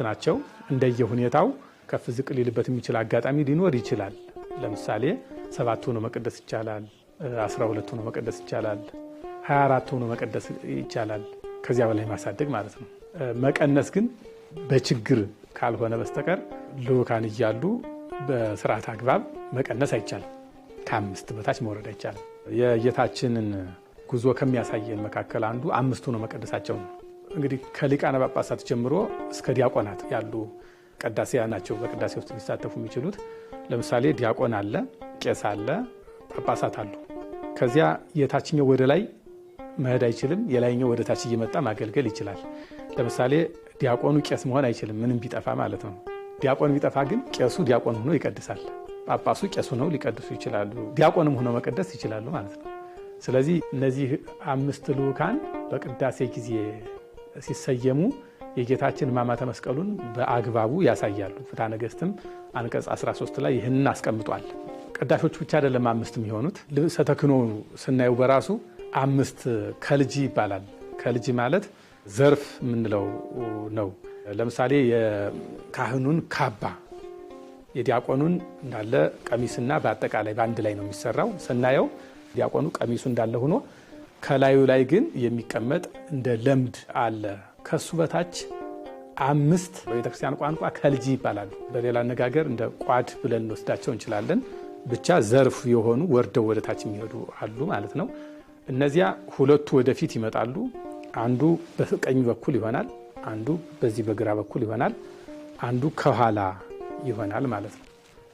ናቸው። እንደየሁኔታው ከፍ ዝቅ ሊልበት የሚችል አጋጣሚ ሊኖር ይችላል። ለምሳሌ 7 ሆኖ መቀደስ ይቻላል፣ 12 ሆኖ መቀደስ ይቻላል፣ 24 ሆኖ መቀደስ ይቻላል። ከዚያ በላይ ማሳደግ ማለት ነው። መቀነስ ግን በችግር ካልሆነ በስተቀር ልኡካን እያሉ በስርዓት አግባብ መቀነስ አይቻልም። ከ5 በታች መውረድ አይቻልም። የጌታችንን ጉዞ ከሚያሳየን መካከል አንዱ 5 ሆኖ መቀደሳቸው ነው። እንግዲህ ከሊቃነ ጳጳሳት ጀምሮ እስከ ዲያቆናት ያሉ ቀዳሲያ ናቸው በቅዳሴ ውስጥ ሊሳተፉ የሚችሉት። ለምሳሌ ዲያቆን አለ፣ ቄስ አለ፣ ጳጳሳት አሉ። ከዚያ የታችኛው ወደ ላይ መሄድ አይችልም፣ የላይኛው ወደ ታች እየመጣ ማገልገል ይችላል። ለምሳሌ ዲያቆኑ ቄስ መሆን አይችልም፣ ምንም ቢጠፋ ማለት ነው። ዲያቆን ቢጠፋ ግን ቄሱ ዲያቆን ሆኖ ይቀድሳል፣ ጳጳሱ ቄስ ሆነው ሊቀድሱ ይችላሉ፣ ዲያቆንም ሆኖ መቀደስ ይችላሉ ማለት ነው። ስለዚህ እነዚህ 5 ልኡካን በቅዳሴ ጊዜ ሲሰየሙ የጌታችን ሕማማተ መስቀሉን በአግባቡ ያሳያሉ። ፍትሐ ነገሥትም አንቀጽ 13 ላይ ይህንን አስቀምጧል። ቀዳሾቹ ብቻ አይደለም 5 የሚሆኑት። ልብሰ ተክህኖ ስናየው በራሱ 5 ከልጂ ይባላል። ከልጂ ማለት ዘርፍ የምንለው ነው። ለምሳሌ የካህኑን ካባ፣ የዲያቆኑን እንዳለ ቀሚስና በአጠቃላይ በአንድ ላይ ነው የሚሰራው። ስናየው ዲያቆኑ ቀሚሱ እንዳለ ሆኖ ከላዩ ላይ ግን የሚቀመጥ እንደ ለምድ አለ። ከሱ በታች 5 በቤተክርስቲያን ቋንቋ ከልጂ ይባላሉ። በሌላ አነጋገር እንደ ቋድ ብለን እንወስዳቸው እንችላለን። ብቻ ዘርፍ የሆኑ ወርደው ወደ ታች የሚሄዱ አሉ ማለት ነው። እነዚያ 2ቱ ወደፊት ይመጣሉ። አንዱ በቀኝ በኩል ይሆናል፣ አንዱ በዚህ በግራ በኩል ይሆናል፣ አንዱ ከኋላ ይሆናል ማለት ነው።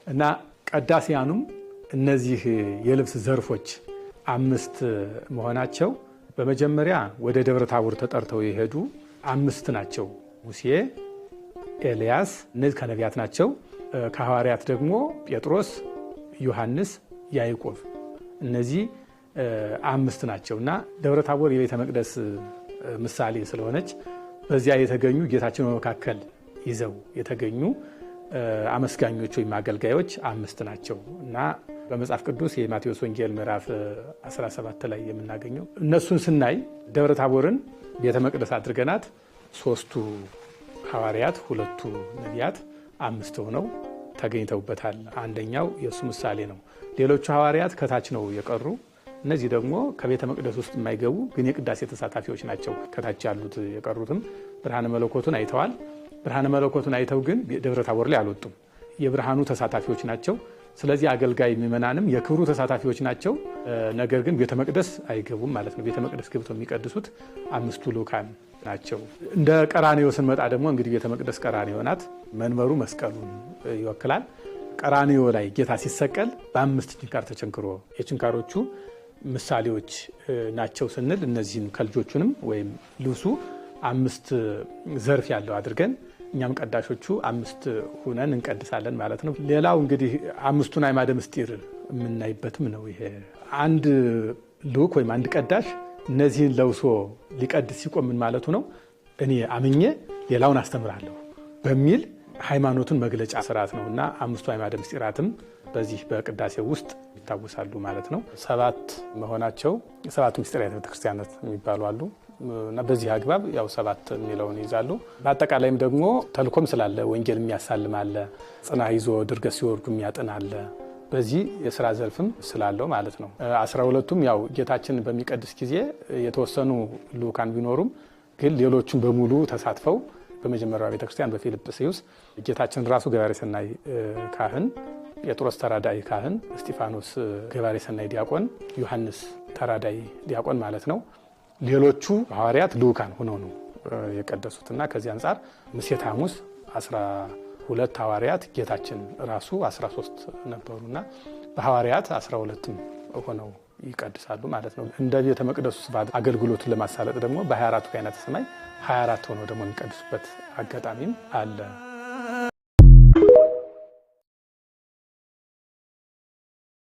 እና ቀዳሲያኑም እነዚህ የልብስ ዘርፎች 5 መሆናቸው በመጀመሪያ ወደ ደብረ ታቦር ተጠርተው የሄዱ 5 ናቸው። ሙሴ፣ ኤልያስ፣ እነዚህ ከነቢያት ናቸው። ከሐዋርያት ደግሞ ጴጥሮስ፣ ዮሐንስ፣ ያዕቆብ፣ እነዚህ 5 ናቸው። እና ደብረ ታቦር የቤተ መቅደስ ምሳሌ ስለሆነች በዚያ የተገኙ ጌታችን በመካከል ይዘው የተገኙ አመስጋኞች ወይም አገልጋዮች 5 ናቸው። እና በመጽሐፍ ቅዱስ የማቴዎስ ወንጌል ምዕራፍ 17 ላይ የምናገኘው እነሱን ስናይ ደብረ ታቦርን ቤተ መቅደስ አድርገናት 3ቱ ሐዋርያት 2ቱ ነቢያት 5 ሆነው ተገኝተውበታል። አንደኛው የእሱ ምሳሌ ነው። ሌሎቹ ሐዋርያት ከታች ነው የቀሩ። እነዚህ ደግሞ ከቤተ መቅደስ ውስጥ የማይገቡ ግን የቅዳሴ ተሳታፊዎች ናቸው። ከታች ያሉት የቀሩትም ብርሃነ መለኮቱን አይተዋል። ብርሃነ መለኮቱን አይተው ግን ደብረ ታቦር ላይ አልወጡም። የብርሃኑ ተሳታፊዎች ናቸው። ስለዚህ አገልጋይ ምእመናንም የክብሩ ተሳታፊዎች ናቸው። ነገር ግን ቤተ መቅደስ አይገቡም ማለት ነው። ቤተ መቅደስ ገብተው የሚቀድሱት 5ቱ ልኡካን ናቸው። እንደ ቀራንዮ ስንመጣ ደግሞ እንግዲህ ቤተ መቅደስ ቀራንዮ ናት። መንበሩ መስቀሉን ይወክላል። ቀራንዮ ላይ ጌታ ሲሰቀል በ5 ችንካር ተቸንክሮ የችንካሮቹ ምሳሌዎች ናቸው ስንል እነዚህን ከልጆቹንም ወይም ልብሱ 5 ዘርፍ ያለው አድርገን እኛም ቀዳሾቹ 5 ሁነን እንቀድሳለን ማለት ነው። ሌላው እንግዲህ 5ቱን አዕማደ ምስጢር የምናይበትም ነው። ይሄ አንድ ልኡክ ወይም አንድ ቀዳሽ እነዚህን ለብሶ ሊቀድስ ሲቆም ምን ማለቱ ነው? እኔ አምኜ ሌላውን አስተምራለሁ በሚል ሃይማኖቱን መግለጫ ስርዓት ነው። እና 5ቱ አዕማደ ምስጢራትም በዚህ በቅዳሴው ውስጥ ይታወሳሉ ማለት ነው። 7 መሆናቸው 7 ምስጢራተ ቤተክርስቲያናት የሚባሉ አሉ። እና በዚህ አግባብ ያው 7 የሚለውን ይዛሉ። በአጠቃላይም ደግሞ ተልኮም ስላለ ወንጌል የሚያሳልም አለ፣ ጽና ይዞ ድርገት ሲወርዱ የሚያጥን አለ። በዚህ የሥራ ዘርፍም ስላለው ማለት ነው። 12ቱም ያው ጌታችን በሚቀድስ ጊዜ የተወሰኑ ልኡካን ቢኖሩም ግን ሌሎቹም በሙሉ ተሳትፈው በመጀመሪያው ቤተክርስቲያን በፊልጵስዩስ ጌታችን ራሱ ገባሬ ሰናይ ካህን፣ ጴጥሮስ ተራዳይ ካህን፣ እስጢፋኖስ ገባሬ ሰናይ ዲያቆን፣ ዮሐንስ ተራዳይ ዲያቆን ማለት ነው። ሌሎቹ ሐዋርያት ልኡካን ሆነው ነው የቀደሱትና ከዚህ አንጻር ምሴተ ሐሙስ 12 ሐዋርያት ጌታችን ራሱ 13 ነበሩና በሐዋርያት 12ም ሆነው ይቀድሳሉ ማለት ነው። እንደ ቤተ መቅደሱ ስፋት አገልግሎቱን ለማሳለጥ ደግሞ በ24ቱ ካህናተ ሰማይ 24 ሆነው ደግሞ የሚቀድሱበት አጋጣሚም አለ።